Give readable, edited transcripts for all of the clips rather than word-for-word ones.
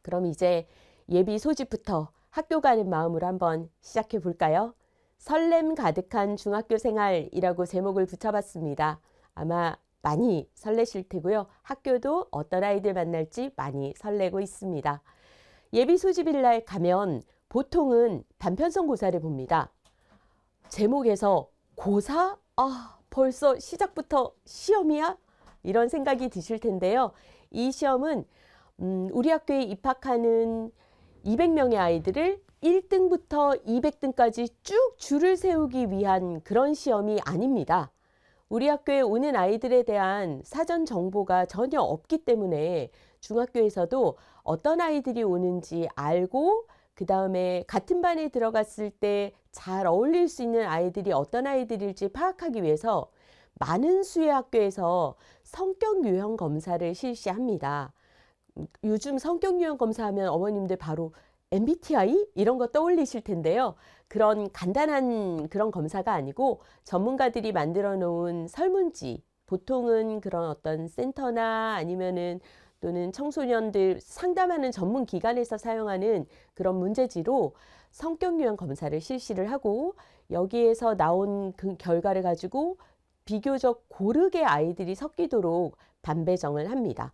그럼 이제 예비 소집부터 학교 가는 마음으로 한번 시작해 볼까요? 설렘 가득한 중학교 생활이라고 제목을 붙여봤습니다. 아마 많이 설레실 테고요. 학교도 어떤 아이들 만날지 많이 설레고 있습니다. 예비 소집일 날 가면 보통은 단편성고사를 봅니다. 제목에서 고사? 아, 벌써 시작부터 시험이야? 이런 생각이 드실 텐데요. 이 시험은 우리 학교에 입학하는 200명의 아이들을 1등부터 200등까지 쭉 줄을 세우기 위한 그런 시험이 아닙니다. 우리 학교에 오는 아이들에 대한 사전 정보가 전혀 없기 때문에 중학교에서도 어떤 아이들이 오는지 알고 그 다음에 같은 반에 들어갔을 때 잘 어울릴 수 있는 아이들이 어떤 아이들일지 파악하기 위해서 많은 수의 학교에서 성격 유형 검사를 실시합니다. 요즘 성격 유형 검사하면 어머님들 바로 MBTI 이런 거 떠올리실 텐데요. 그런 간단한 그런 검사가 아니고 전문가들이 만들어 놓은 설문지, 보통은 그런 어떤 센터나 아니면은 또는 청소년들 상담하는 전문 기관에서 사용하는 그런 문제지로 성격 유형 검사를 실시를 하고 여기에서 나온 그 결과를 가지고 비교적 고르게 아이들이 섞이도록 반배정을 합니다.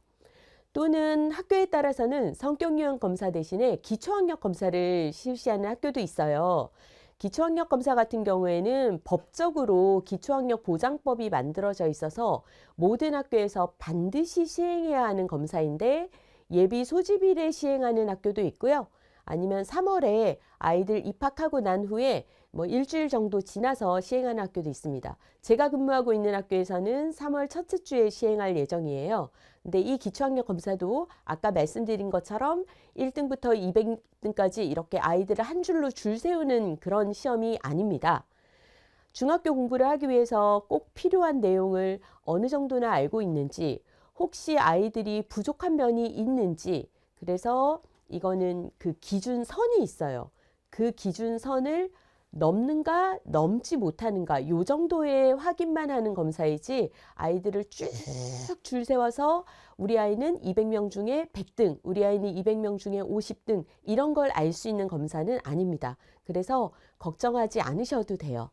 또는 학교에 따라서는 성격 유형 검사 대신에 기초학력 검사를 실시하는 학교도 있어요. 기초학력 검사 같은 경우에는 법적으로 기초학력 보장법이 만들어져 있어서 모든 학교에서 반드시 시행해야 하는 검사인데 예비 소집일에 시행하는 학교도 있고요. 아니면 3월에 아이들 입학하고 난 후에 뭐 일주일 정도 지나서 시행하는 학교도 있습니다. 제가 근무하고 있는 학교에서는 3월 첫째 주에 시행할 예정이에요. 근데 이 기초학력 검사도 아까 말씀드린 것처럼 1등부터 200등까지 이렇게 아이들을 한 줄로 줄 세우는 그런 시험이 아닙니다. 중학교 공부를 하기 위해서 꼭 필요한 내용을 어느 정도나 알고 있는지, 혹시 아이들이 부족한 면이 있는지, 그래서 이거는 그 기준선이 있어요. 그 기준선을 넘는가 넘지 못하는가 요 정도의 확인만 하는 검사이지 아이들을 쭉 줄 세워서 우리 아이는 200명 중에 100등, 우리 아이는 200명 중에 50등 이런 걸 알 수 있는 검사는 아닙니다. 그래서 걱정하지 않으셔도 돼요.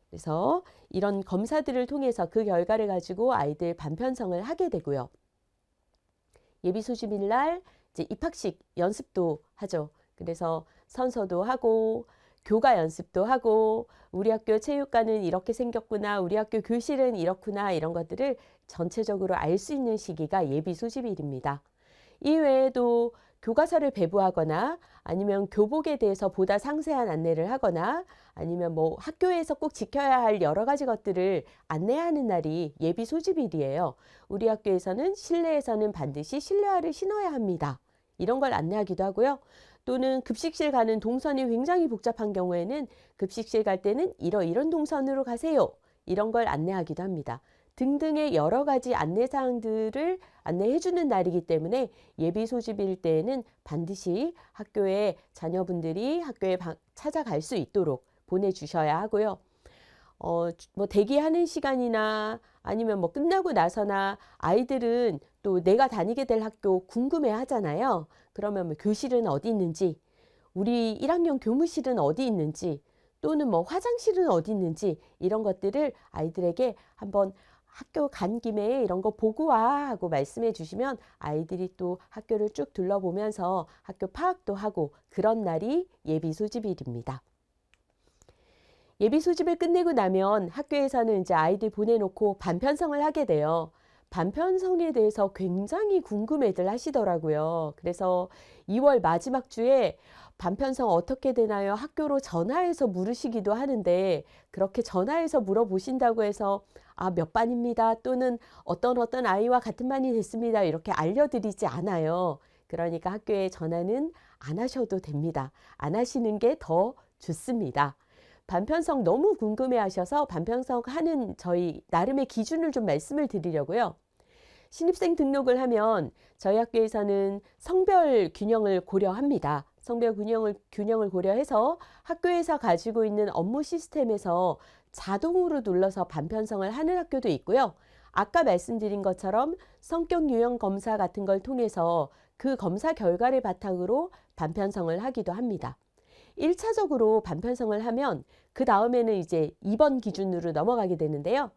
그래서 이런 검사들을 통해서 그 결과를 가지고 아이들 반편성을 하게 되고요. 예비 소집일 날 이제 입학식 연습도 하죠. 그래서 선서도 하고 교가 연습도 하고 우리 학교 체육관은 이렇게 생겼구나, 우리 학교 교실은 이렇구나 이런 것들을 전체적으로 알 수 있는 시기가 예비 소집일입니다. 이외에도 교과서를 배부하거나 아니면 교복에 대해서 보다 상세한 안내를 하거나 아니면 뭐 학교에서 꼭 지켜야 할 여러 가지 것들을 안내하는 날이 예비 소집일이에요. 우리 학교에서는 실내에서는 반드시 실내화를 신어야 합니다. 이런 걸 안내하기도 하고요. 또는 급식실 가는 동선이 굉장히 복잡한 경우에는 급식실 갈 때는 이런 동선으로 가세요. 이런 걸 안내하기도 합니다. 등등의 여러 가지 안내사항들을 안내해주는 날이기 때문에 예비 소집일 때에는 반드시 학교에 자녀분들이 학교에 찾아갈 수 있도록 보내주셔야 하고요. 뭐 대기하는 시간이나 아니면 뭐 끝나고 나서나 아이들은 또 내가 다니게 될 학교 궁금해 하잖아요. 그러면 뭐 교실은 어디 있는지, 우리 1학년 교무실은 어디 있는지, 또는 뭐 화장실은 어디 있는지 이런 것들을 아이들에게 한번 학교 간 김에 이런 거 보고 와 하고 말씀해 주시면 아이들이 또 학교를 쭉 둘러보면서 학교 파악도 하고 그런 날이 예비 소집일입니다. 예비 소집을 끝내고 나면 학교에서는 이제 아이들 보내놓고 반편성을 하게 돼요. 반편성에 대해서 굉장히 궁금해들 하시더라고요. 그래서 2월 마지막 주에 반편성 어떻게 되나요? 학교로 전화해서 물으시기도 하는데 그렇게 전화해서 물어보신다고 해서 몇 반입니다. 또는 어떤 아이와 같은 반이 됐습니다. 이렇게 알려드리지 않아요. 그러니까 학교에 전화는 안 하셔도 됩니다. 안 하시는 게 더 좋습니다. 반편성 너무 궁금해 하셔서 반편성 하는 저희 나름의 기준을 좀 말씀을 드리려고요. 신입생 등록을 하면 저희 학교에서는 성별 균형을 고려합니다. 성별 균형을 고려해서 학교에서 가지고 있는 업무 시스템에서 자동으로 눌러서 반편성을 하는 학교도 있고요. 아까 말씀드린 것처럼 성격 유형 검사 같은 걸 통해서 그 검사 결과를 바탕으로 반편성을 하기도 합니다. 1차적으로 반편성을 하면 그 다음에는 이제 2번 기준으로 넘어가게 되는데요.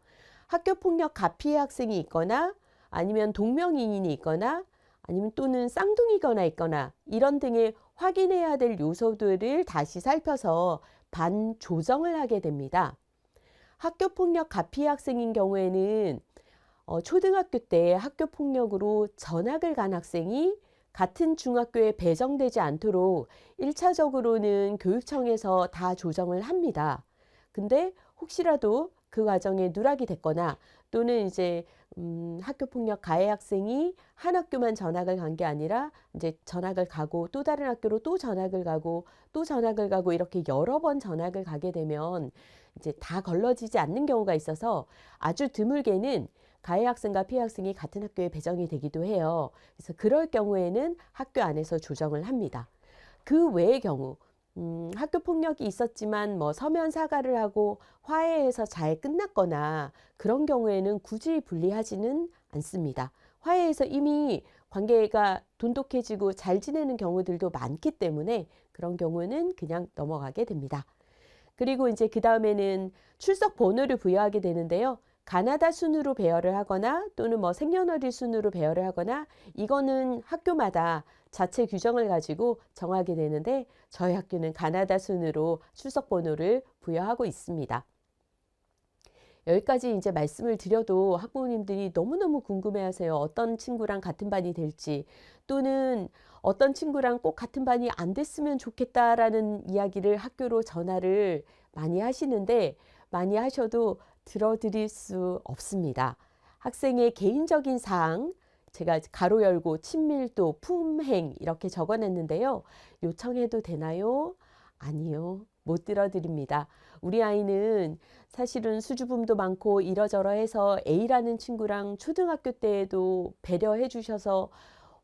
학교폭력 가피의 학생이 있거나 아니면 동명이인이 있거나 아니면 또는 쌍둥이거나 있거나 이런 등의 확인해야 될 요소들을 다시 살펴서 반조정을 하게 됩니다. 학교폭력 가피 학생인 경우에는 초등학교 때 학교폭력으로 전학을 간 학생이 같은 중학교에 배정되지 않도록 1차적으로는 교육청에서 다 조정을 합니다. 근데 혹시라도 그 과정에 누락이 됐거나 또는 이제 학교폭력 가해 학생이 한 학교만 전학을 간 게 아니라 이제 전학을 가고 또 다른 학교로 또 전학을 가고 또 전학을 가고 이렇게 여러 번 전학을 가게 되면 이제 다 걸러지지 않는 경우가 있어서 아주 드물게는 가해 학생과 피해 학생이 같은 학교에 배정이 되기도 해요. 그래서 그럴 경우에는 학교 안에서 조정을 합니다. 그 외의 경우 학교 폭력이 있었지만 뭐 서면 사과를 하고 화해해서 잘 끝났거나 그런 경우에는 굳이 분리하지는 않습니다. 화해해서 이미 관계가 돈독해지고 잘 지내는 경우들도 많기 때문에 그런 경우는 그냥 넘어가게 됩니다. 그리고 이제 그 다음에는 출석 번호를 부여하게 되는데요. 가나다 순으로 배열을 하거나 또는 뭐 생년월일 순으로 배열을 하거나 이거는 학교마다 자체 규정을 가지고 정하게 되는데 저희 학교는 가나다 순으로 출석 번호를 부여하고 있습니다. 여기까지 이제 말씀을 드려도 학부모님들이 너무너무 궁금해하세요. 어떤 친구랑 같은 반이 될지 또는 어떤 친구랑 꼭 같은 반이 안 됐으면 좋겠다라는 이야기를 학교로 전화를 많이 하시는데 많이 하셔도 들어드릴 수 없습니다. 학생의 개인적인 사항 제가 가로 열고 친밀도, 품행 이렇게 적어냈는데요. 요청해도 되나요? 아니요. 못 들어드립니다. 우리 아이는 사실은 수줍음도 많고 이러저러 해서 A라는 친구랑 초등학교 때에도 배려해 주셔서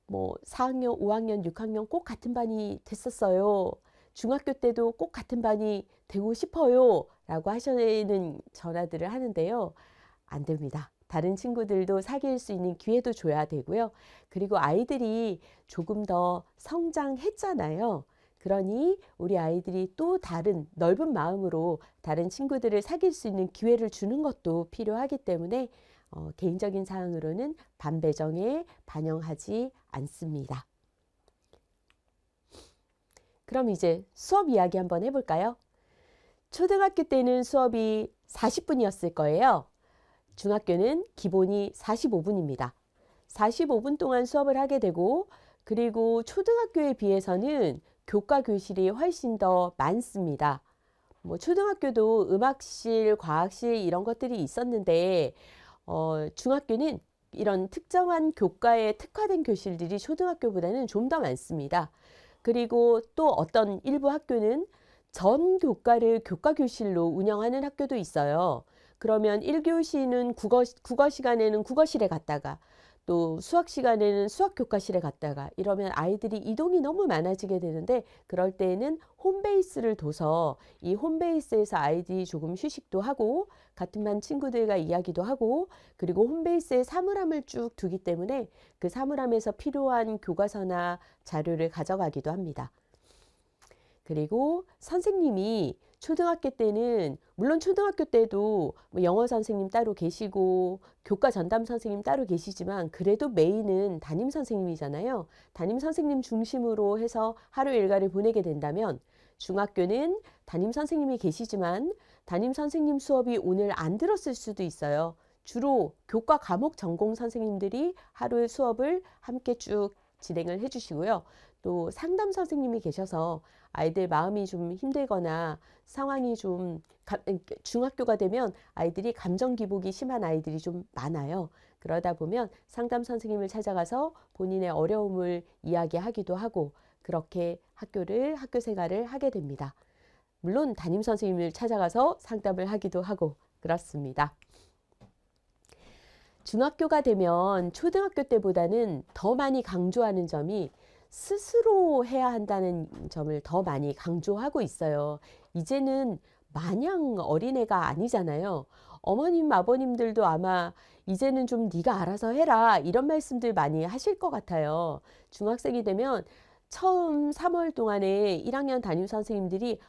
뭐 4학년, 5학년, 6학년 꼭 같은 반이 됐었어요. 중학교 때도 꼭 같은 반이 되고 싶어요. 라고 하시는 전화들을 하는데요. 안 됩니다. 다른 친구들도 사귈 수 있는 기회도 줘야 되고요. 그리고 아이들이 조금 더 성장했잖아요. 그러니 우리 아이들이 또 다른 넓은 마음으로 다른 친구들을 사귈 수 있는 기회를 주는 것도 필요하기 때문에 개인적인 사항으로는 반배정에 반영하지 않습니다. 그럼 이제 수업 이야기 한번 해볼까요? 초등학교 때는 수업이 40분이었을 거예요. 중학교는 기본이 45분입니다. 45분 동안 수업을 하게 되고 그리고 초등학교에 비해서는 교과 교실이 훨씬 더 많습니다. 뭐 초등학교도 음악실, 과학실 이런 것들이 있었는데 중학교는 이런 특정한 교과에 특화된 교실들이 초등학교보다는 좀 더 많습니다. 그리고 또 어떤 일부 학교는 전 교과를 교과 교실로 운영하는 학교도 있어요. 그러면 1교시는 국어 시간에는 국어실에 갔다가 또 수학 시간에는 수학 교과실에 갔다가 이러면 아이들이 이동이 너무 많아지게 되는데 그럴 때에는 홈베이스를 둬서 이 홈베이스에서 아이들이 조금 휴식도 하고 같은 반 친구들과 이야기도 하고 그리고 홈베이스에 사물함을 쭉 두기 때문에 그 사물함에서 필요한 교과서나 자료를 가져가기도 합니다. 그리고 선생님이 초등학교 때는 물론 초등학교 때도 뭐 영어 선생님 따로 계시고 교과 전담 선생님 따로 계시지만 그래도 메인은 담임 선생님이잖아요. 담임 선생님 중심으로 해서 하루 일과를 보내게 된다면 중학교는 담임 선생님이 계시지만 담임 선생님 수업이 오늘 안 들었을 수도 있어요. 주로 교과 과목 전공 선생님들이 하루의 수업을 함께 쭉 진행을 해주시고요. 또 상담 선생님이 계셔서 아이들 마음이 좀 힘들거나 상황이 좀 중학교가 되면 아이들이 감정 기복이 심한 아이들이 좀 많아요. 그러다 보면 상담 선생님을 찾아가서 본인의 어려움을 이야기하기도 하고 그렇게 학교 생활을 하게 됩니다. 물론 담임 선생님을 찾아가서 상담을 하기도 하고 그렇습니다. 중학교가 되면 초등학교 때보다는 더 많이 강조하는 점이 스스로 해야 한다는 점을 더 많이 강조하고 있어요. 이제는 마냥 어린애가 아니잖아요. 어머님, 아버님들도 아마 이제는 좀 네가 알아서 해라 이런 말씀들 많이 하실 것 같아요. 중학생이 되면 처음 3월 동안에 1학년 담임 선생님들이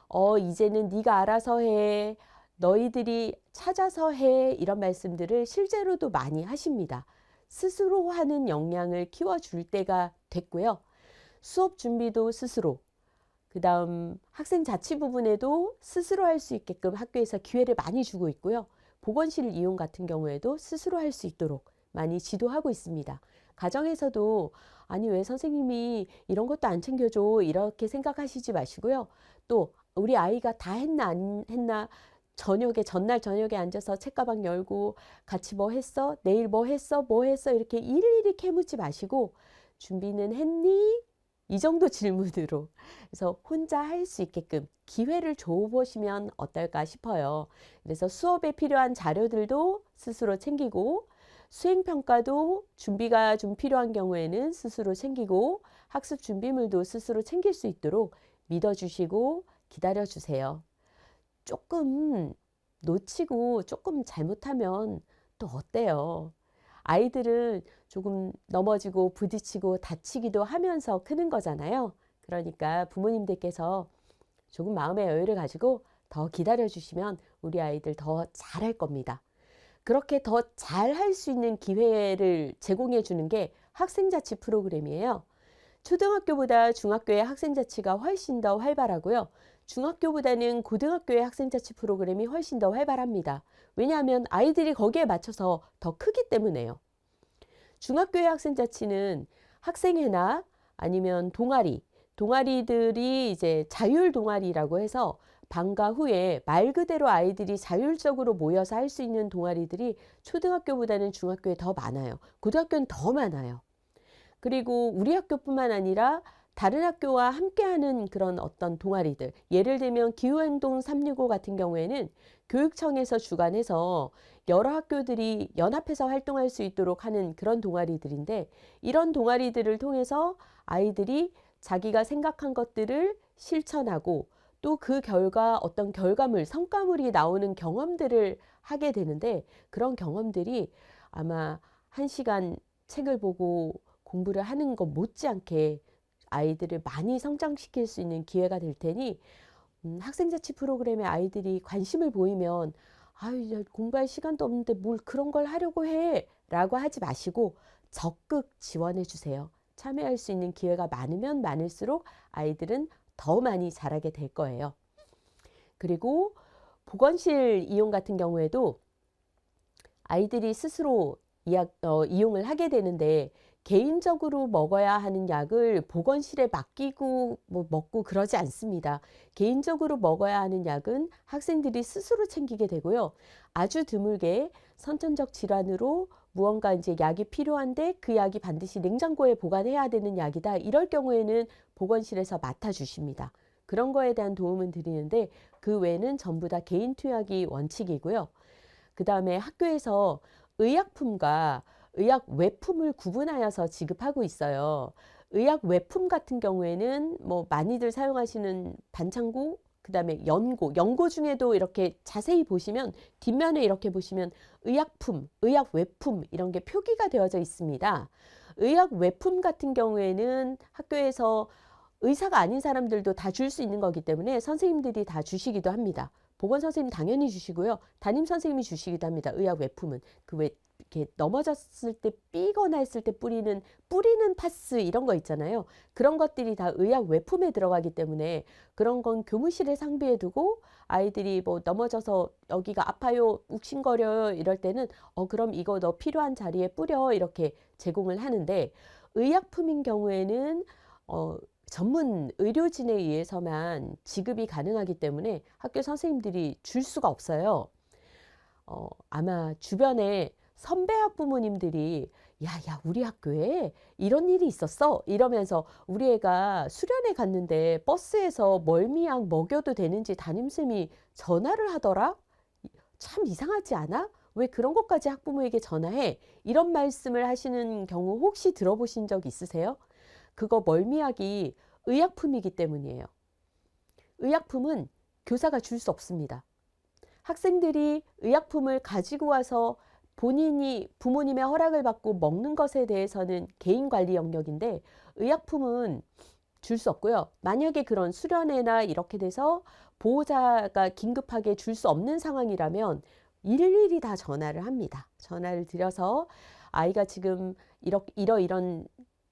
이제는 네가 알아서 해. 너희들이 찾아서 해. 이런 말씀들을 실제로도 많이 하십니다. 스스로 하는 역량을 키워줄 때가 됐고요. 수업 준비도 스스로, 그다음 학생 자치 부분에도 스스로 할 수 있게끔 학교에서 기회를 많이 주고 있고요. 보건실 이용 같은 경우에도 스스로 할 수 있도록 많이 지도하고 있습니다. 가정에서도 아니 왜 선생님이 이런 것도 안 챙겨줘 이렇게 생각하시지 마시고요. 또 우리 아이가 다 했나 안 했나 저녁에 전날 저녁에 앉아서 책가방 열고 같이 뭐 했어? 내일 뭐 했어? 뭐 했어? 이렇게 일일이 캐묻지 마시고 준비는 했니? 이 정도 질문으로 그래서 혼자 할 수 있게끔 기회를 줘보시면 어떨까 싶어요. 그래서 수업에 필요한 자료들도 스스로 챙기고 수행평가도 준비가 좀 필요한 경우에는 스스로 챙기고 학습 준비물도 스스로 챙길 수 있도록 믿어주시고 기다려주세요. 조금 놓치고 조금 잘못하면 또 어때요? 아이들은 조금 넘어지고 부딪히고 다치기도 하면서 크는 거잖아요. 그러니까 부모님들께서 조금 마음의 여유를 가지고 더 기다려주시면 우리 아이들 더 잘할 겁니다. 그렇게 더 잘할 수 있는 기회를 제공해 주는 게 학생자치 프로그램이에요. 초등학교보다 중학교의 학생자치가 훨씬 더 활발하고요. 중학교보다는 고등학교의 학생자치 프로그램이 훨씬 더 활발합니다. 왜냐하면 아이들이 거기에 맞춰서 더 크기 때문에요. 중학교의 학생자치는 학생회나 아니면 동아리들이 이제 자율 동아리라고 해서 방과 후에 말 그대로 아이들이 자율적으로 모여서 할 수 있는 동아리들이 초등학교보다는 중학교에 더 많아요. 고등학교는 더 많아요. 그리고 우리 학교뿐만 아니라 다른 학교와 함께하는 그런 어떤 동아리들, 예를 들면 기후행동 365 같은 경우에는 교육청에서 주관해서 여러 학교들이 연합해서 활동할 수 있도록 하는 그런 동아리들인데, 이런 동아리들을 통해서 아이들이 자기가 생각한 것들을 실천하고 또 그 결과 어떤 결과물, 성과물이 나오는 경험들을 하게 되는데, 그런 경험들이 아마 1시간 책을 보고 공부를 하는 것 못지않게 아이들을 많이 성장시킬 수 있는 기회가 될 테니 학생자치 프로그램에 아이들이 관심을 보이면 아유 공부할 시간도 없는데 뭘 그런 걸 하려고 해 라고 하지 마시고 적극 지원해 주세요. 참여할 수 있는 기회가 많으면 많을수록 아이들은 더 많이 잘하게 될 거예요. 그리고 보건실 이용 같은 경우에도 아이들이 스스로 이용을 하게 되는데, 개인적으로 먹어야 하는 약을 보건실에 맡기고 먹고 그러지 않습니다. 개인적으로 먹어야 하는 약은 학생들이 스스로 챙기게 되고요. 아주 드물게 선천적 질환으로 무언가 이제 약이 필요한데 그 약이 반드시 냉장고에 보관해야 되는 약이다. 이럴 경우에는 보건실에서 맡아주십니다. 그런 거에 대한 도움은 드리는데 그 외에는 전부 다 개인 투약이 원칙이고요. 그 다음에 학교에서 의약품과 의약 외품을 구분하여서 지급하고 있어요. 의약 외품 같은 경우에는 뭐 많이들 사용하시는 반창고, 그 다음에 연고 중에도 이렇게 자세히 보시면 뒷면에 이렇게 보시면 의약품, 의약 외품 이런 게 표기가 되어져 있습니다. 의약 외품 같은 경우에는 학교에서 의사가 아닌 사람들도 다 줄 수 있는 거기 때문에 선생님들이 다 주시기도 합니다. 보건 선생님 당연히 주시고요. 담임 선생님이 주시기도 합니다. 의약 외품은 그 왜 이렇게 넘어졌을 때 삐거나 했을 때 뿌리는 파스 이런 거 있잖아요. 그런 것들이 다 의약 외품에 들어가기 때문에 그런 건 교무실에 상비해 두고 아이들이 뭐 넘어져서 여기가 아파요, 욱신거려요 이럴 때는 그럼 이거 너 필요한 자리에 뿌려 이렇게 제공을 하는데, 의약품인 경우에는 전문 의료진에 의해서만 지급이 가능하기 때문에 학교 선생님들이 줄 수가 없어요. 아마 주변에 선배 학부모님들이 야, 우리 학교에 이런 일이 있었어? 이러면서 우리 애가 수련회 갔는데 버스에서 멀미약 먹여도 되는지 담임쌤이 전화를 하더라? 참 이상하지 않아? 왜 그런 것까지 학부모에게 전화해? 이런 말씀을 하시는 경우 혹시 들어보신 적 있으세요? 그거 멀미약이 의약품이기 때문이에요. 의약품은 교사가 줄 수 없습니다. 학생들이 의약품을 가지고 와서 본인이 부모님의 허락을 받고 먹는 것에 대해서는 개인 관리 영역인데 의약품은 줄 수 없고요. 만약에 그런 수련회나 이렇게 돼서 보호자가 긴급하게 줄 수 없는 상황이라면 일일이 다 전화를 합니다. 전화를 드려서 아이가 지금 이런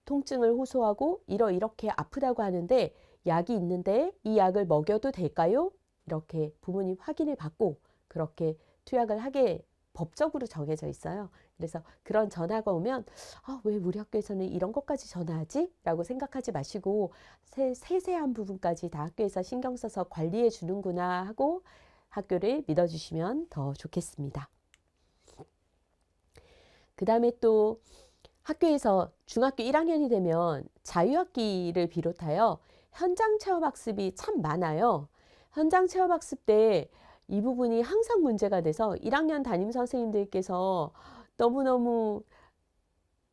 통증을 호소하고 이렇게 아프다고 하는데 약이 있는데 이 약을 먹여도 될까요? 이렇게 부모님 확인을 받고 그렇게 투약을 하게 법적으로 정해져 있어요. 그래서 그런 전화가 오면 왜 우리 학교에서는 이런 것까지 전화하지? 라고 생각하지 마시고 세세한 부분까지 다 학교에서 신경 써서 관리해 주는구나 하고 학교를 믿어주시면 더 좋겠습니다. 그 다음에 또 학교에서 중학교 1학년이 되면 자유학기를 비롯하여 현장 체험학습이 참 많아요. 현장 체험학습 때 이 부분이 항상 문제가 돼서 1학년 담임 선생님들께서 너무너무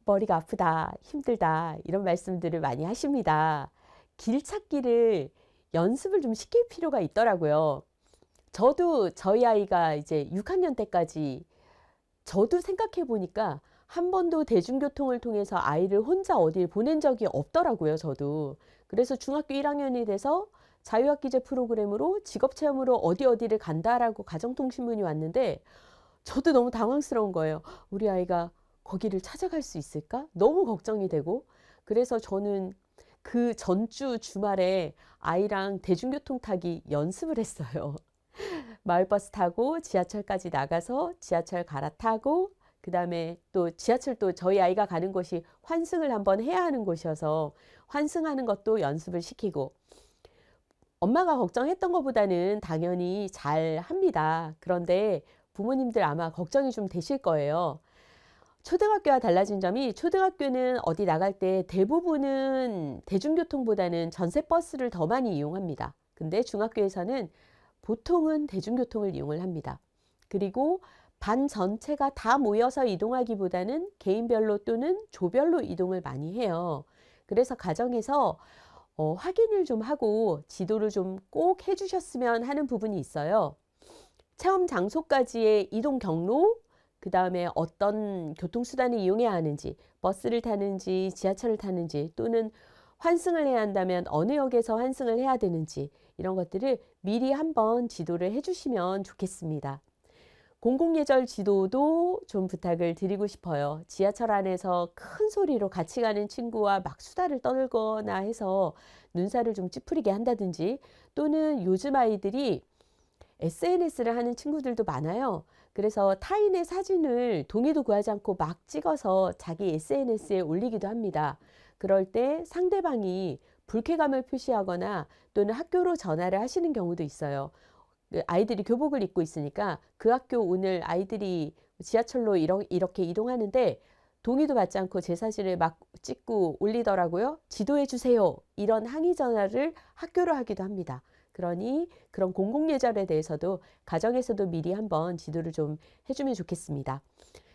머리가 아프다, 힘들다 이런 말씀들을 많이 하십니다. 길 찾기를 연습을 좀 시킬 필요가 있더라고요. 저도 저희 아이가 이제 6학년 때까지 저도 생각해 보니까 한 번도 대중교통을 통해서 아이를 혼자 어딜 보낸 적이 없더라고요, 저도. 그래서 중학교 1학년이 돼서 자유학기제 프로그램으로 직업체험으로 어디를 간다라고 가정통신문이 왔는데 저도 너무 당황스러운 거예요. 우리 아이가 거기를 찾아갈 수 있을까? 너무 걱정이 되고. 그래서 저는 그 전주 주말에 아이랑 대중교통 타기 연습을 했어요. 마을버스 타고 지하철까지 나가서 지하철 갈아타고 그다음에 또 지하철 또 저희 아이가 가는 곳이 환승을 한번 해야 하는 곳이어서 환승하는 것도 연습을 시키고 엄마가 걱정했던 것보다는 당연히 잘 합니다. 그런데 부모님들 아마 걱정이 좀 되실 거예요. 초등학교와 달라진 점이 초등학교는 어디 나갈 때 대부분은 대중교통보다는 전세버스를 더 많이 이용합니다. 근데 중학교에서는 보통은 대중교통을 이용을 합니다. 그리고 반 전체가 다 모여서 이동하기보다는 개인별로 또는 조별로 이동을 많이 해요. 그래서 가정에서 확인을 좀 하고 지도를 좀 꼭 해주셨으면 하는 부분이 있어요. 체험 장소까지의 이동 경로, 그 다음에 어떤 교통수단을 이용해야 하는지, 버스를 타는지, 지하철을 타는지, 또는 환승을 해야 한다면 어느 역에서 환승을 해야 되는지 이런 것들을 미리 한번 지도를 해주시면 좋겠습니다. 공공예절 지도도 좀 부탁을 드리고 싶어요. 지하철 안에서 큰 소리로 같이 가는 친구와 막 수다를 떨거나 해서 눈살을 좀 찌푸리게 한다든지 또는 요즘 아이들이 SNS를 하는 친구들도 많아요. 그래서 타인의 사진을 동의도 구하지 않고 막 찍어서 자기 SNS에 올리기도 합니다. 그럴 때 상대방이 불쾌감을 표시하거나 또는 학교로 전화를 하시는 경우도 있어요. 아이들이 교복을 입고 있으니까 그 학교 오늘 아이들이 지하철로 이렇게 이동하는데 동의도 받지 않고 제 사진을 막 찍고 올리더라고요. 지도해 주세요. 이런 항의 전화를 학교로 하기도 합니다. 그러니 그런 공공예절에 대해서도 가정에서도 미리 한번 지도를 좀 해주면 좋겠습니다.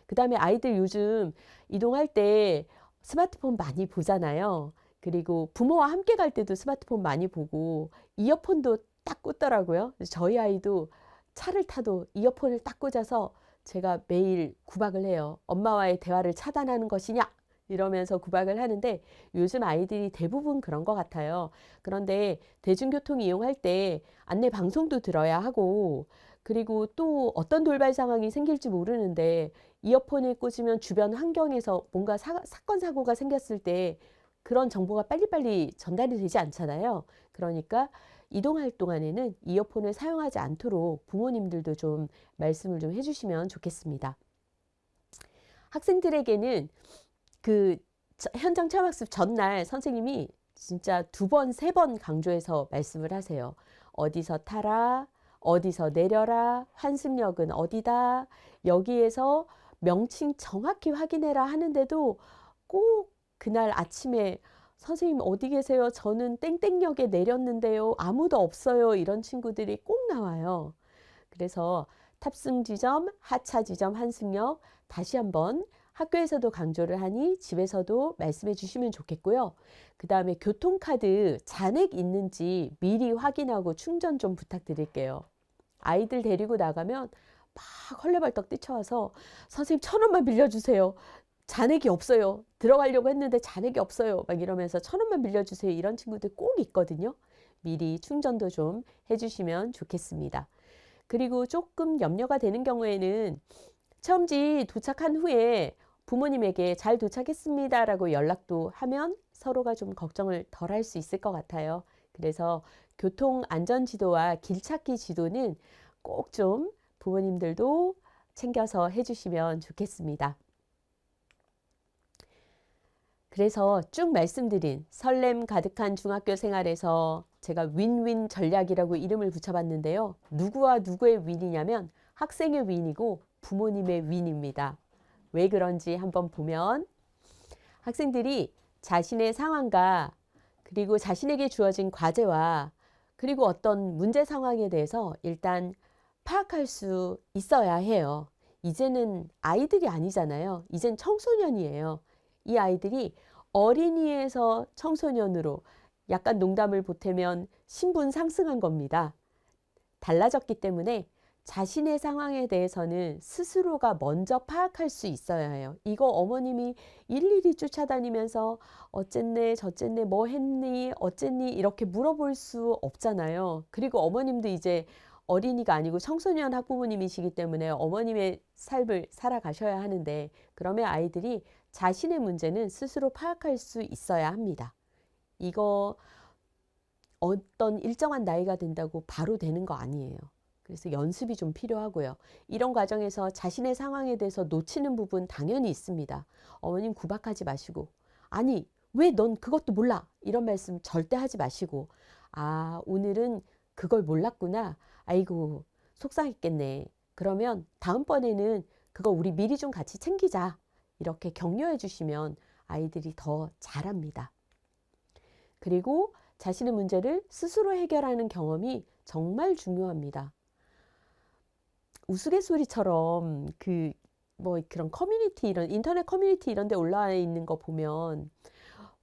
그 다음에 아이들 요즘 이동할 때 스마트폰 많이 보잖아요. 그리고 부모와 함께 갈 때도 스마트폰 많이 보고 이어폰도 딱 꽂더라고요. 저희 아이도 차를 타도 이어폰을 딱 꽂아서 제가 매일 구박을 해요. 엄마와의 대화를 차단하는 것이냐? 이러면서 구박을 하는데 요즘 아이들이 대부분 그런 것 같아요. 그런데 대중교통 이용할 때 안내 방송도 들어야 하고 그리고 또 어떤 돌발 상황이 생길지 모르는데 이어폰을 꽂으면 주변 환경에서 뭔가 사건 사고가 생겼을 때 그런 정보가 빨리빨리 전달이 되지 않잖아요. 그러니까 이동할 동안에는 이어폰을 사용하지 않도록 부모님들도 좀 말씀을 좀 해주시면 좋겠습니다. 학생들에게는 그 현장 체험학습 전날 선생님이 진짜 2번, 3번 강조해서 말씀을 하세요. 어디서 타라, 어디서 내려라, 환승역은 어디다, 여기에서 명칭 정확히 확인해라 하는데도 꼭 그날 아침에 선생님 어디 계세요? 저는 땡땡역에 내렸는데요. 아무도 없어요. 이런 친구들이 꼭 나와요. 그래서 탑승 지점, 하차 지점, 환승역 다시 한번 학교에서도 강조를 하니 집에서도 말씀해 주시면 좋겠고요. 그 다음에 교통카드 잔액 있는지 미리 확인하고 충전 좀 부탁드릴게요. 아이들 데리고 나가면 막 헐레벌떡 뛰쳐와서 선생님 1,000원만 빌려주세요. 잔액이 없어요. 들어가려고 했는데 잔액이 없어요. 막 이러면서 1,000원만 빌려주세요. 이런 친구들 꼭 있거든요. 미리 충전도 좀 해주시면 좋겠습니다. 그리고 조금 염려가 되는 경우에는 체험지 도착한 후에 부모님에게 잘 도착했습니다라고 연락도 하면 서로가 좀 걱정을 덜 할 수 있을 것 같아요. 그래서 교통안전지도와 길찾기 지도는 꼭 좀 부모님들도 챙겨서 해주시면 좋겠습니다. 그래서 쭉 말씀드린 설렘 가득한 중학교 생활에서 제가 윈윈 전략이라고 이름을 붙여봤는데요. 누구와 누구의 윈이냐면 학생의 윈이고 부모님의 윈입니다. 왜 그런지 한번 보면 학생들이 자신의 상황과 그리고 자신에게 주어진 과제와 그리고 어떤 문제 상황에 대해서 일단 파악할 수 있어야 해요. 이제는 아이들이 아니잖아요. 이젠 청소년이에요. 이 아이들이 어린이에서 청소년으로 약간 농담을 보태면 신분 상승한 겁니다. 달라졌기 때문에 자신의 상황에 대해서는 스스로가 먼저 파악할 수 있어야 해요. 이거 어머님이 일일이 쫓아다니면서 어쨌네 저쨌네 뭐 했니 어쨌니 이렇게 물어볼 수 없잖아요. 그리고 어머님도 이제 어린이가 아니고 청소년 학부모님이시기 때문에 어머님의 삶을 살아가셔야 하는데 그러면 아이들이 자신의 문제는 스스로 파악할 수 있어야 합니다. 이거 어떤 일정한 나이가 된다고 바로 되는 거 아니에요. 그래서 연습이 좀 필요하고요. 이런 과정에서 자신의 상황에 대해서 놓치는 부분 당연히 있습니다. 어머님 구박하지 마시고 아니 왜 넌 그것도 몰라 이런 말씀 절대 하지 마시고 아 오늘은 그걸 몰랐구나 아이고 속상했겠네 그러면 다음번에는 그거 우리 미리 좀 같이 챙기자 이렇게 격려해 주시면 아이들이 더 잘합니다. 그리고 자신의 문제를 스스로 해결하는 경험이 정말 중요합니다. 우스갯소리처럼 그런 커뮤니티 이런 인터넷 커뮤니티 이런 데 올라와 있는 거 보면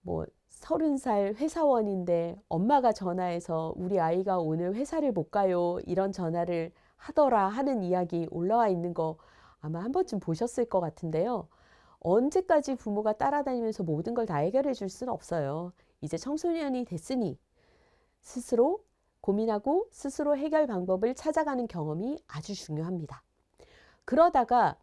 뭐 30살 회사원인데 엄마가 전화해서 우리 아이가 오늘 회사를 못 가요 이런 전화를 하더라 하는 이야기 올라와 있는 거 아마 한 번쯤 보셨을 것 같은데요. 언제까지 부모가 따라다니면서 모든 걸 다 해결해 줄 수는 없어요. 이제 청소년이 됐으니 스스로 고민하고 스스로 해결 방법을 찾아가는 경험이 아주 중요합니다. 그러다가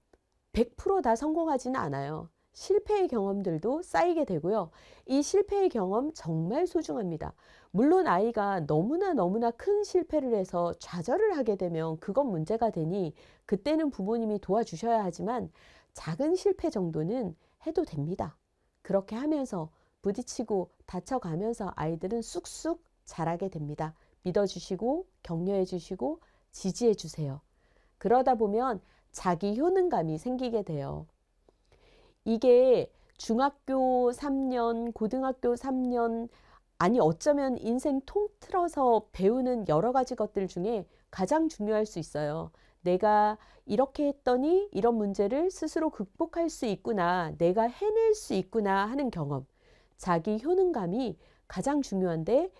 100% 다 성공하지는 않아요. 실패의 경험들도 쌓이게 되고요. 이 실패의 경험 정말 소중합니다. 물론 아이가 너무나 큰 실패를 해서 좌절을 하게 되면 그건 문제가 되니 그때는 부모님이 도와주셔야 하지만 작은 실패 정도는 해도 됩니다. 그렇게 하면서 부딪히고 다쳐가면서 아이들은 쑥쑥 자라게 됩니다. 믿어주시고 격려해 주시고 지지해 주세요. 그러다 보면 자기 효능감이 생기게 돼요. 이게 중학교 3년, 고등학교 3년, 아니 어쩌면 인생 통틀어서 배우는 여러 가지 것들 중에 가장 중요할 수 있어요. 내가 이렇게 했더니 이런 문제를 스스로 극복할 수 있구나, 내가 해낼 수 있구나 하는 경험. 자기 효능감이 가장 중요한데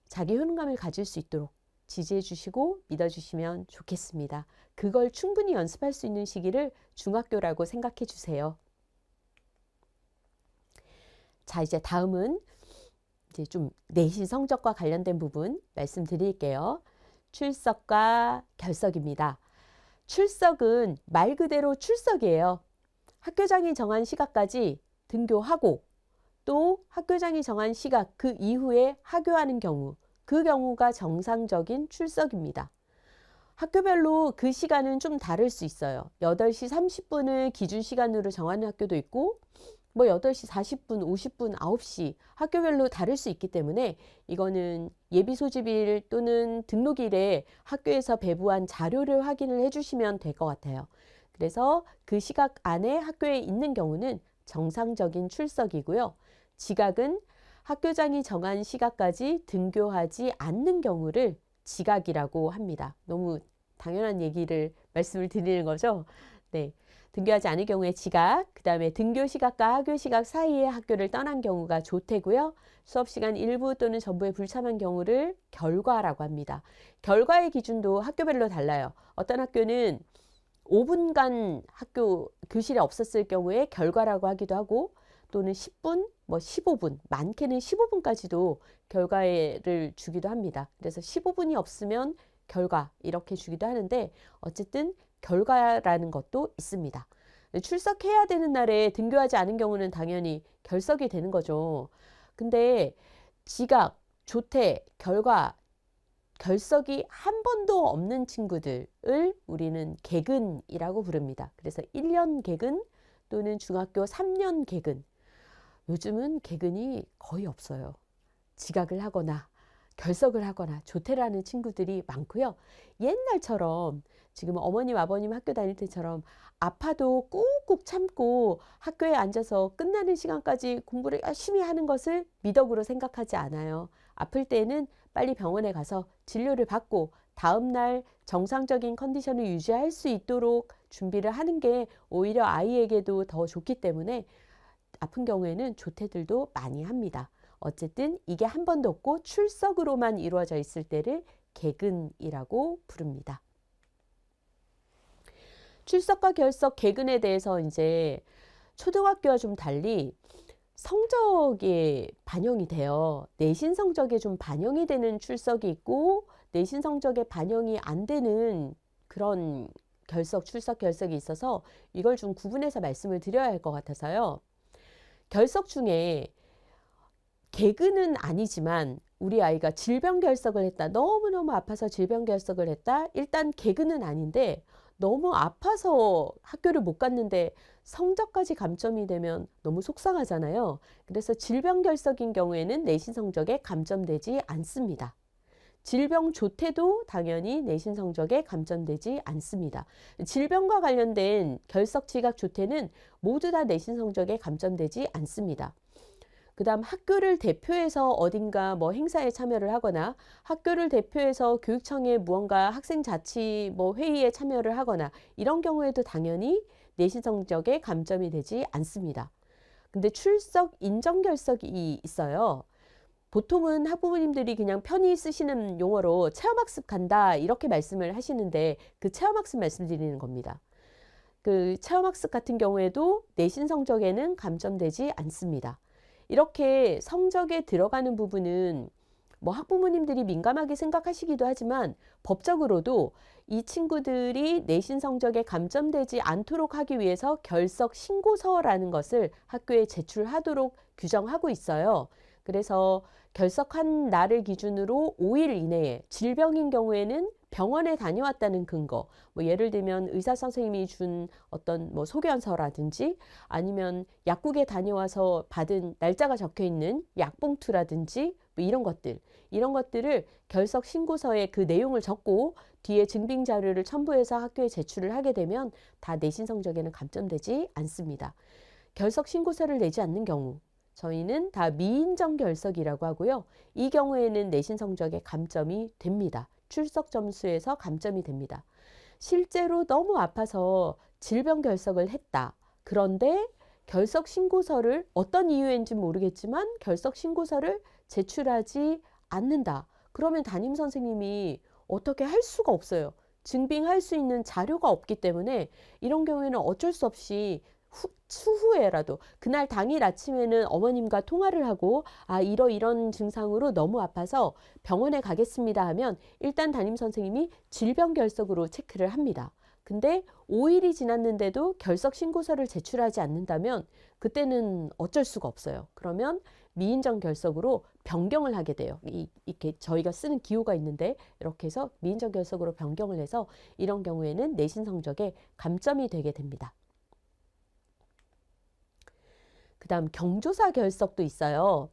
자기 효능감을 가질 수 있도록 지지해 주시고 믿어 주시면 좋겠습니다. 그걸 충분히 연습할 수 있는 시기를 중학교라고 생각해 주세요. 자, 이제 다음은 이제 좀 내신 성적과 관련된 부분 말씀드릴게요. 출석과 결석입니다. 출석은 말 그대로 출석이에요. 학교장이 정한 시각까지 등교하고 또 학교장이 정한 시각 그 이후에 하교하는 경우 그 경우가 정상적인 출석입니다. 학교별로 그 시간은 좀 다를 수 있어요. 8시 30분을 기준 시간으로 정하는 학교도 있고 뭐 8시 40분, 50분, 9시 학교별로 다를 수 있기 때문에 이거는 예비 소집일 또는 등록일에 학교에서 배부한 자료를 확인을 해주시면 될 것 같아요. 그래서 그 시각 안에 학교에 있는 경우는 정상적인 출석이고요. 지각은 학교장이 정한 시각까지 등교하지 않는 경우를 지각이라고 합니다. 너무 당연한 얘기를 말씀을 드리는 거죠. 네. 등교하지 않을 경우에 지각, 그 다음에 등교 시각과 하교 시각 사이에 학교를 떠난 경우가 조퇴고요. 수업 시간 일부 또는 전부에 불참한 경우를 결과라고 합니다. 결과의 기준도 학교별로 달라요. 어떤 학교는 5분간 학교 교실에 없었을 경우에 결과라고 하기도 하고, 또는 10분, 뭐 15분, 많게는 15분까지도 결과를 주기도 합니다. 그래서 15분이 없으면 결과 이렇게 주기도 하는데, 어쨌든 결과라는 것도 있습니다. 출석해야 되는 날에 등교하지 않은 경우는 당연히 결석이 되는 거죠. 근데 지각, 조퇴, 결과, 결석이 한 번도 없는 친구들을 우리는 개근이라고 부릅니다. 그래서 1년 개근 또는 중학교 3년 개근. 요즘은 개근이 거의 없어요. 지각을 하거나 결석을 하거나 조퇴를 하는 친구들이 많고요. 옛날처럼 지금 어머님 아버님 학교 다닐 때처럼 아파도 꾹꾹 참고 학교에 앉아서 끝나는 시간까지 공부를 열심히 하는 것을 미덕으로 생각하지 않아요. 아플 때는 빨리 병원에 가서 진료를 받고 다음날 정상적인 컨디션을 유지할 수 있도록 준비를 하는 게 오히려 아이에게도 더 좋기 때문에 아픈 경우에는 조퇴들도 많이 합니다. 어쨌든 이게 한 번도 없고 출석으로만 이루어져 있을 때를 개근이라고 부릅니다. 출석과 결석, 개근에 대해서 이제 초등학교와 좀 달리 성적에 반영이 돼요. 내신 성적에 좀 반영이 되는 출석이 있고, 내신 성적에 반영이 안 되는 그런 결석, 출석, 결석이 있어서 이걸 좀 구분해서 말씀을 드려야 할 것 같아서요. 결석 중에 개근은 아니지만 우리 아이가 질병 결석을 했다. 너무너무 아파서 질병 결석을 했다. 일단 개근은 아닌데 너무 아파서 학교를 못 갔는데 성적까지 감점이 되면 너무 속상하잖아요. 그래서 질병 결석인 경우에는 내신 성적에 감점되지 않습니다. 질병 조퇴도 당연히 내신 성적에 감점되지 않습니다. 질병과 관련된 결석, 지각, 조퇴는 모두 다 내신 성적에 감점되지 않습니다. 그 다음 학교를 대표해서 어딘가 뭐 행사에 참여를 하거나 학교를 대표해서 교육청에 무언가 학생자치 뭐 회의에 참여를 하거나 이런 경우에도 당연히 내신 성적에 감점이 되지 않습니다. 근데 출석 인정 결석이 있어요. 보통은 학부모님들이 그냥 편히 쓰시는 용어로 체험학습 간다 이렇게 말씀을 하시는데 그 체험학습 말씀드리는 겁니다. 그 체험학습 같은 경우에도 내신 성적에는 감점되지 않습니다. 이렇게 성적에 들어가는 부분은 뭐 학부모님들이 민감하게 생각하시기도 하지만 법적으로도 이 친구들이 내신 성적에 감점되지 않도록 하기 위해서 결석 신고서라는 것을 학교에 제출하도록 규정하고 있어요. 그래서 결석한 날을 기준으로 5일 이내에 질병인 경우에는 병원에 다녀왔다는 근거, 뭐 예를 들면 의사 선생님이 준 어떤 뭐 소견서라든지 아니면 약국에 다녀와서 받은 날짜가 적혀 있는 약봉투라든지 뭐 이런 것들을 결석 신고서에 그 내용을 적고 뒤에 증빙 자료를 첨부해서 학교에 제출을 하게 되면 다 내신 성적에는 감점되지 않습니다. 결석 신고서를 내지 않는 경우 저희는 다 미인정 결석이라고 하고요. 이 경우에는 내신 성적에 감점이 됩니다. 출석 점수에서 감점이 됩니다. 실제로 너무 아파서 질병 결석을 했다. 그런데 결석 신고서를 어떤 이유인지 모르겠지만 결석 신고서를 제출하지 않는다. 그러면 담임 선생님이 어떻게 할 수가 없어요. 증빙할 수 있는 자료가 없기 때문에 이런 경우에는 어쩔 수 없이 추후에라도 그날 당일 아침에는 어머님과 통화를 하고 이런 증상으로 너무 아파서 병원에 가겠습니다 하면 일단 담임 선생님이 질병 결석으로 체크를 합니다. 근데 5일이 지났는데도 결석 신고서를 제출하지 않는다면 그때는 어쩔 수가 없어요. 그러면 미인정 결석으로 변경을 하게 돼요. 이렇게 저희가 쓰는 기호가 있는데 이렇게 해서 미인정 결석으로 변경을 해서 이런 경우에는 내신 성적에 감점이 되게 됩니다. 그 다음 경조사 결석도 있어요.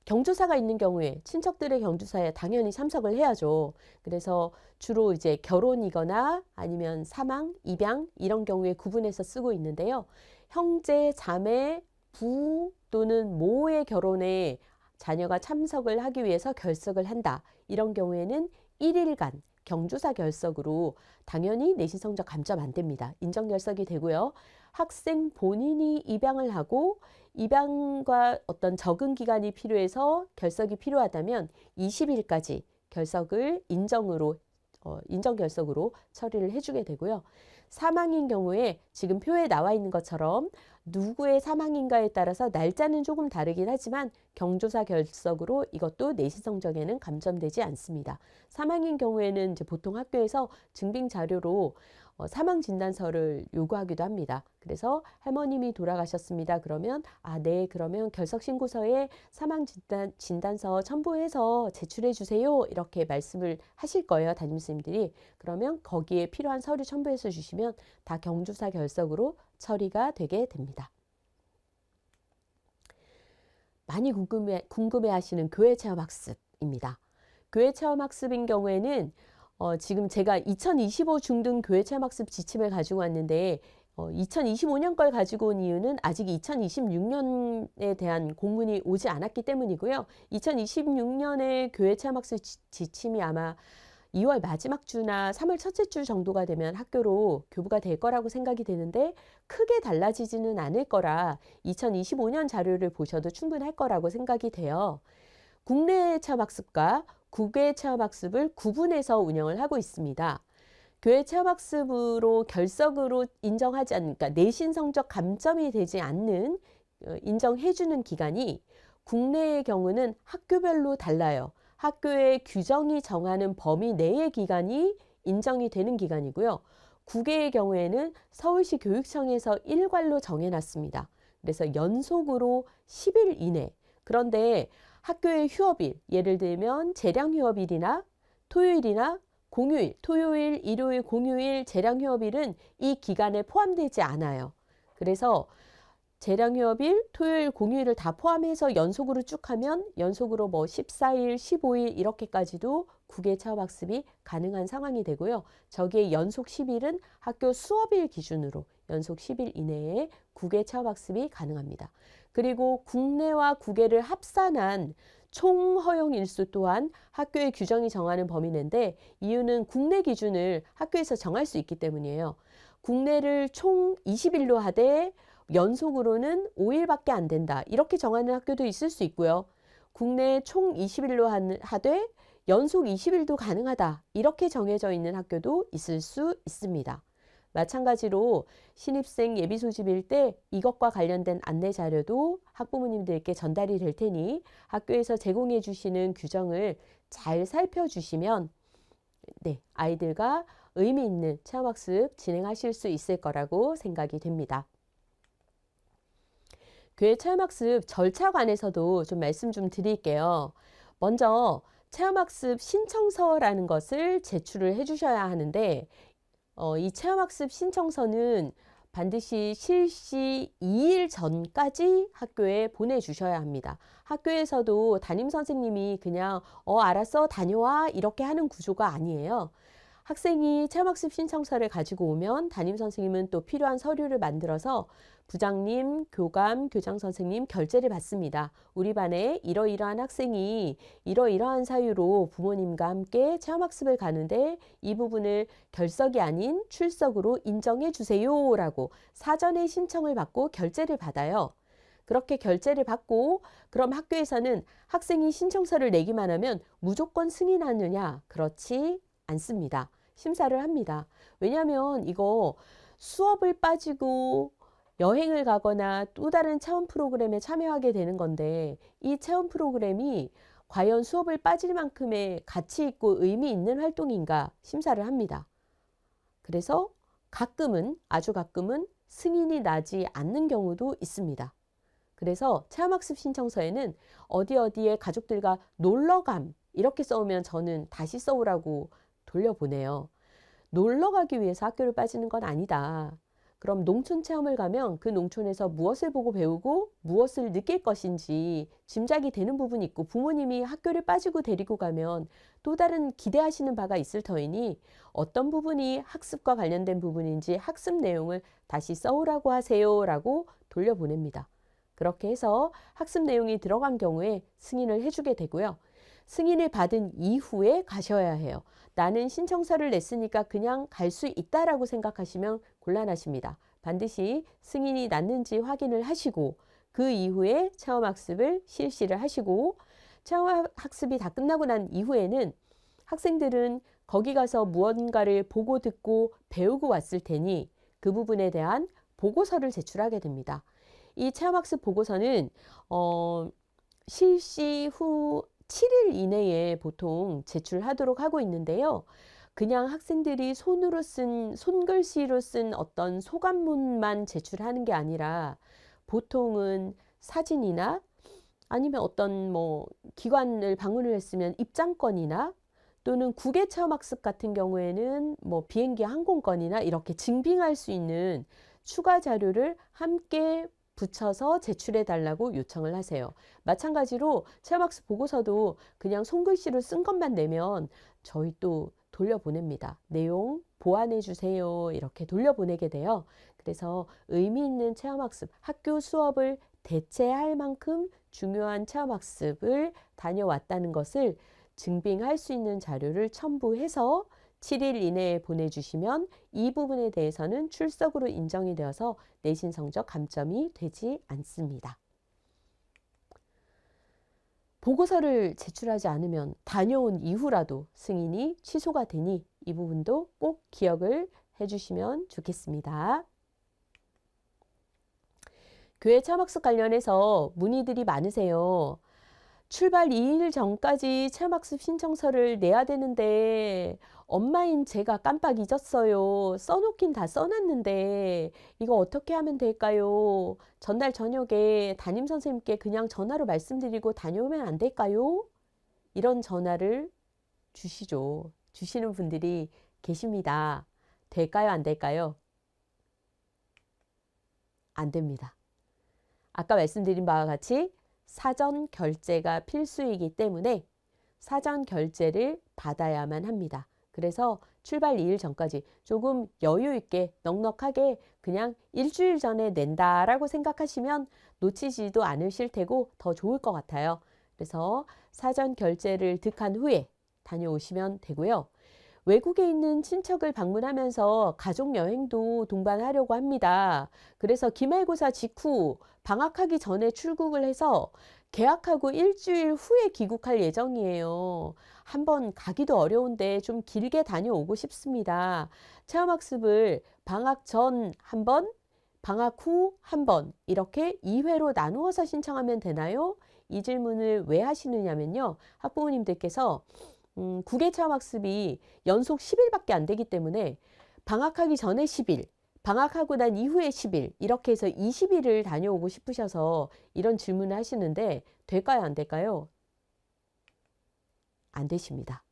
경조사가 있는 경우에 친척들의 경조사에 당연히 참석을 해야죠. 그래서 주로 이제 결혼이거나 아니면 사망, 입양 이런 경우에 구분해서 쓰고 있는데요. 형제, 자매, 부 또는 모의 결혼에 자녀가 참석을 하기 위해서 결석을 한다. 이런 경우에는 1일간 경조사 결석으로 당연히 내신 성적 감점 안 됩니다. 인정 결석이 되고요. 학생 본인이 입양을 하고 입양과 어떤 적응 기간이 필요해서 결석이 필요하다면 20일까지 결석을 인정 결석으로 처리를 해주게 되고요. 사망인 경우에 지금 표에 나와 있는 것처럼 누구의 사망인가에 따라서 날짜는 조금 다르긴 하지만 경조사 결석으로 이것도 내신 성적에는 감점되지 않습니다. 사망인 경우에는 이제 보통 학교에서 증빙 자료로 사망 진단서를 요구하기도 합니다. 그래서 할머님이 돌아가셨습니다. 그러면 네, 그러면 결석 신고서에 사망 진단서 첨부해서 제출해 주세요. 이렇게 말씀을 하실 거예요, 담임 선생님들이. 그러면 거기에 필요한 서류 첨부해서 주시면 다 경조사 결석으로 처리가 되게 됩니다. 많이 궁금해 하시는 교회 체험 학습입니다. 교회 체험 학습인 경우에는 지금 제가 2025 중등 교회 체험 학습 지침을 가지고 왔는데 2025년 걸 가지고 온 이유는 아직 2026년에 대한 공문이 오지 않았기 때문이고요. 2026년에 교회 체험 학습 지침이 아마 2월 마지막 주나 3월 첫째 주 정도가 되면 학교로 교부가 될 거라고 생각이 되는데 크게 달라지지는 않을 거라 2025년 자료를 보셔도 충분할 거라고 생각이 돼요. 국내 체험학습과 국외 체험학습을 구분해서 운영을 하고 있습니다. 교회 체험학습으로 결석으로 인정하지 않는, 그러니까 내신 성적 감점이 되지 않는 인정해주는 기간이 국내의 경우는 학교별로 달라요. 학교의 규정이 정하는 범위 내의 기간이 인정이 되는 기간이고요. 국외의 경우에는 서울시 교육청에서 일괄로 정해놨습니다. 그래서 연속으로 10일 이내. 그런데 학교의 휴업일, 예를 들면 재량 휴업일이나 토요일이나 공휴일, 토요일, 일요일, 공휴일, 재량 휴업일은 이 기간에 포함되지 않아요. 그래서 재량 휴업일, 토요일, 공휴일을 다 포함해서 연속으로 쭉 하면 연속으로 14일, 15일 이렇게까지도 국외 체험학습이 가능한 상황이 되고요. 저기에 연속 10일은 학교 수업일 기준으로 연속 10일 이내에 국외 체험학습이 가능합니다. 그리고 국내와 국외를 합산한 총 허용 일수 또한 학교의 규정이 정하는 범위 내인데 이유는 국내 기준을 학교에서 정할 수 있기 때문이에요. 국내를 총 20일로 하되 연속으로는 5일밖에 안 된다. 이렇게 정하는 학교도 있을 수 있고요. 국내 총 20일로 하되 연속 20일도 가능하다. 이렇게 정해져 있는 학교도 있을 수 있습니다. 마찬가지로 신입생 예비 소집일 때 이것과 관련된 안내 자료도 학부모님들께 전달이 될 테니 학교에서 제공해 주시는 규정을 잘 살펴주시면 아이들과 의미 있는 체험학습 진행하실 수 있을 거라고 생각이 됩니다. 교회 체험학습 절차 관해서도 좀 말씀 좀 드릴게요. 먼저 체험학습 신청서라는 것을 제출을 해 주셔야 하는데 이 체험학습 신청서는 반드시 실시 2일 전까지 학교에 보내주셔야 합니다. 학교에서도 담임 선생님이 그냥 알았어 다녀와 이렇게 하는 구조가 아니에요. 학생이 체험학습 신청서를 가지고 오면 담임 선생님은 또 필요한 서류를 만들어서 부장님, 교감, 교장 선생님 결재를 받습니다. 우리 반에 이러이러한 학생이 이러이러한 사유로 부모님과 함께 체험학습을 가는데 이 부분을 결석이 아닌 출석으로 인정해 주세요 라고 사전에 신청을 받고 결재를 받아요. 그렇게 결재를 받고 그럼 학교에서는 학생이 신청서를 내기만 하면 무조건 승인하느냐? 그렇지 않습니다. 심사를 합니다. 왜냐하면 이거 수업을 빠지고 여행을 가거나 또 다른 체험 프로그램에 참여하게 되는 건데 이 체험 프로그램이 과연 수업을 빠질 만큼의 가치 있고 의미 있는 활동인가 심사를 합니다. 그래서 가끔은 아주 가끔은 승인이 나지 않는 경우도 있습니다. 그래서 체험학습 신청서에는 어디에 가족들과 놀러감 이렇게 써오면 저는 다시 써오라고 돌려보내요. 놀러 가기 위해서 학교를 빠지는 건 아니다. 그럼 농촌 체험을 가면 그 농촌에서 무엇을 보고 배우고 무엇을 느낄 것인지 짐작이 되는 부분이 있고 부모님이 학교를 빠지고 데리고 가면 또 다른 기대하시는 바가 있을 터이니 어떤 부분이 학습과 관련된 부분인지 학습 내용을 다시 써오라고 하세요 라고 돌려보냅니다. 그렇게 해서 학습 내용이 들어간 경우에 승인을 해주게 되고요. 승인을 받은 이후에 가셔야 해요. 나는 신청서를 냈으니까 그냥 갈 수 있다라고 생각하시면 곤란하십니다. 반드시 승인이 났는지 확인을 하시고 그 이후에 체험학습을 실시를 하시고 체험학습이 다 끝나고 난 이후에는 학생들은 거기 가서 무언가를 보고 듣고 배우고 왔을 테니 그 부분에 대한 보고서를 제출하게 됩니다. 이 체험학습 보고서는 실시 후 7일 이내에 보통 제출하도록 하고 있는데요. 그냥 학생들이 손글씨로 쓴 어떤 소감문만 제출하는 게 아니라 보통은 사진이나 아니면 어떤 기관을 방문을 했으면 입장권이나 또는 국외 체험학습 같은 경우에는 비행기 항공권이나 이렇게 증빙할 수 있는 추가 자료를 함께 붙여서 제출해 달라고 요청을 하세요. 마찬가지로 체험학습 보고서도 그냥 손글씨로 쓴 것만 내면 저희 또 돌려보냅니다. 내용 보완해 주세요. 이렇게 돌려보내게 돼요. 그래서 의미 있는 체험학습, 학교 수업을 대체할 만큼 중요한 체험학습을 다녀왔다는 것을 증빙할 수 있는 자료를 첨부해서 7일 이내에 보내주시면 이 부분에 대해서는 출석으로 인정이 되어서 내신 성적 감점이 되지 않습니다. 보고서를 제출하지 않으면 다녀온 이후라도 승인이 취소가 되니 이 부분도 꼭 기억을 해주시면 좋겠습니다. 교회 체험학습 관련해서 문의들이 많으세요. 출발 2일 전까지 체험학습 신청서를 내야 되는데 엄마인 제가 깜빡 잊었어요. 써놓긴 다 써놨는데 이거 어떻게 하면 될까요? 전날 저녁에 담임선생님께 그냥 전화로 말씀드리고 다녀오면 안 될까요? 이런 전화를 주시죠. 주시는 분들이 계십니다. 될까요? 안 될까요? 안 됩니다. 아까 말씀드린 바와 같이 사전 결제가 필수이기 때문에 사전 결제를 받아야만 합니다. 그래서 출발 2일 전까지 조금 여유 있게 넉넉하게 그냥 일주일 전에 낸다라고 생각하시면 놓치지도 않으실 테고 더 좋을 것 같아요. 그래서 사전 결제를 득한 후에 다녀오시면 되고요. 외국에 있는 친척을 방문하면서 가족 여행도 동반하려고 합니다. 그래서 기말고사 직후 방학하기 전에 출국을 해서 개학하고 일주일 후에 귀국할 예정이에요. 한번 가기도 어려운데 좀 길게 다녀오고 싶습니다. 체험학습을 방학 전 한 번, 방학 후 한 번 이렇게 2회로 나누어서 신청하면 되나요? 이 질문을 왜 하시느냐면요. 학부모님들께서 국외 체험학습이 연속 10일밖에 안 되기 때문에 방학하기 전에 10일, 방학하고 난 이후에 10일 이렇게 해서 20일을 다녀오고 싶으셔서 이런 질문을 하시는데 될까요? 안 될까요? 안 되십니다.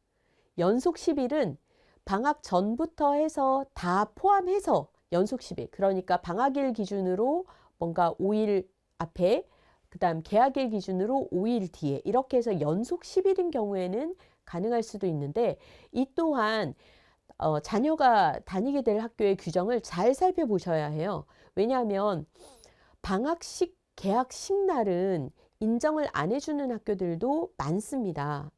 연속 10일은 방학 전부터 해서 다 포함해서 연속 10일 그러니까 방학일 기준으로 뭔가 5일 앞에 그 다음 개학일 기준으로 5일 뒤에 이렇게 해서 연속 10일인 경우에는 가능할 수도 있는데 이 또한 자녀가 다니게 될 학교의 규정을 잘 살펴보셔야 해요. 왜냐하면 방학식, 개학식 날은 인정을 안 해주는 학교들도 많습니다.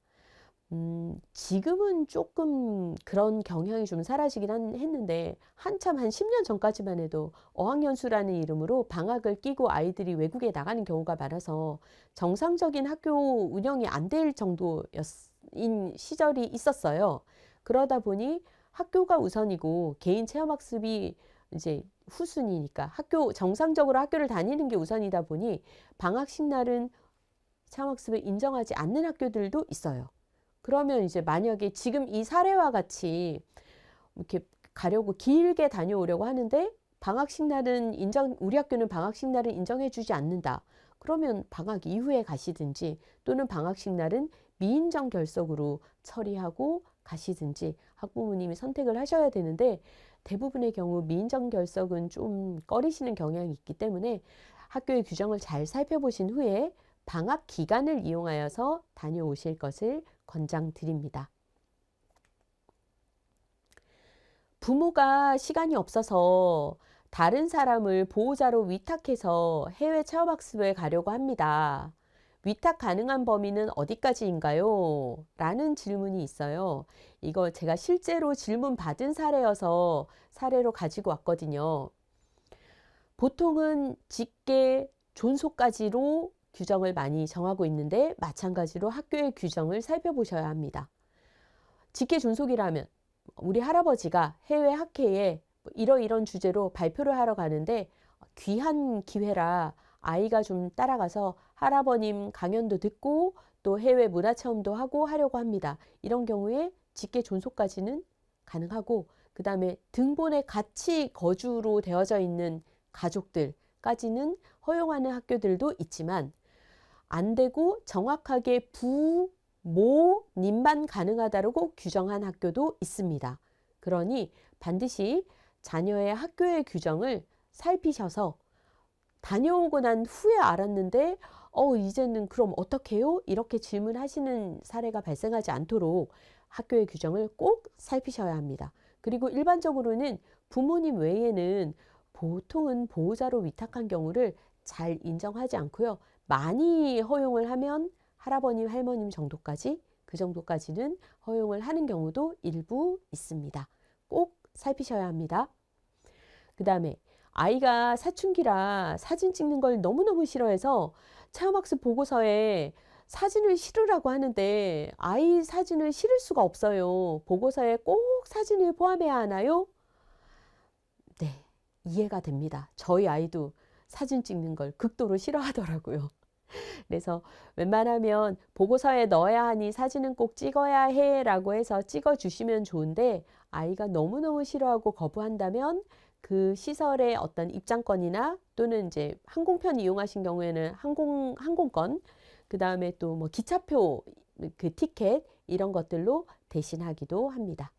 지금은 조금 그런 경향이 좀 사라지긴 했는데 한참 한 10년 전까지만 해도 어학연수라는 이름으로 방학을 끼고 아이들이 외국에 나가는 경우가 많아서 정상적인 학교 운영이 안 될 정도인 시절이 있었어요. 그러다 보니 학교가 우선이고 개인 체험학습이 이제 후순위니까 정상적으로 학교를 다니는 게 우선이다 보니 방학식 날은 체험학습을 인정하지 않는 학교들도 있어요. 그러면 이제 만약에 지금 이 사례와 같이 이렇게 가려고 길게 다녀오려고 하는데 우리 학교는 방학식 날은 인정해 주지 않는다. 그러면 방학 이후에 가시든지 또는 방학식 날은 미인정 결석으로 처리하고 가시든지 학부모님이 선택을 하셔야 되는데 대부분의 경우 미인정 결석은 좀 꺼리시는 경향이 있기 때문에 학교의 규정을 잘 살펴보신 후에 방학 기간을 이용하여서 다녀오실 것을 권장드립니다. 부모가 시간이 없어서 다른 사람을 보호자로 위탁해서 해외 체험학습에 가려고 합니다. 위탁 가능한 범위는 어디까지인가요? 라는 질문이 있어요. 이거 제가 실제로 질문 받은 사례여서 사례로 가지고 왔거든요. 보통은 직계, 존속까지로 규정을 많이 정하고 있는데 마찬가지로 학교의 규정을 살펴보셔야 합니다. 직계 존속이라면 우리 할아버지가 해외 학회에 이런 주제로 발표를 하러 가는데 귀한 기회라 아이가 좀 따라가서 할아버님 강연도 듣고 또 해외 문화체험도 하고 하려고 합니다. 이런 경우에 직계 존속까지는 가능하고 그 다음에 등본에 같이 거주로 되어져 있는 가족들까지는 허용하는 학교들도 있지만 안 되고 정확하게 부모님만 가능하다고 규정한 학교도 있습니다. 그러니 반드시 자녀의 학교의 규정을 살피셔서 다녀오고 난 후에 알았는데 이제는 그럼 어떻게 해요? 이렇게 질문하시는 사례가 발생하지 않도록 학교의 규정을 꼭 살피셔야 합니다. 그리고 일반적으로는 부모님 외에는 보통은 보호자로 위탁한 경우를 잘 인정하지 않고요. 많이 허용을 하면 할아버님, 할머님 정도까지 그 정도까지는 허용을 하는 경우도 일부 있습니다. 꼭 살피셔야 합니다. 그 다음에 아이가 사춘기라 사진 찍는 걸 너무너무 싫어해서 체험학습 보고서에 사진을 실으라고 하는데 아이 사진을 실을 수가 없어요. 보고서에 꼭 사진을 포함해야 하나요? 네, 이해가 됩니다. 저희 아이도 사진 찍는 걸 극도로 싫어하더라고요. 그래서 웬만하면 보고서에 넣어야 하니 사진은 꼭 찍어야 해 라고 해서 찍어 주시면 좋은데 아이가 너무너무 싫어하고 거부한다면 그 시설의 어떤 입장권이나 또는 이제 항공편 이용하신 경우에는 항공권, 그 다음에 또 뭐 기차표 그 티켓 이런 것들로 대신하기도 합니다.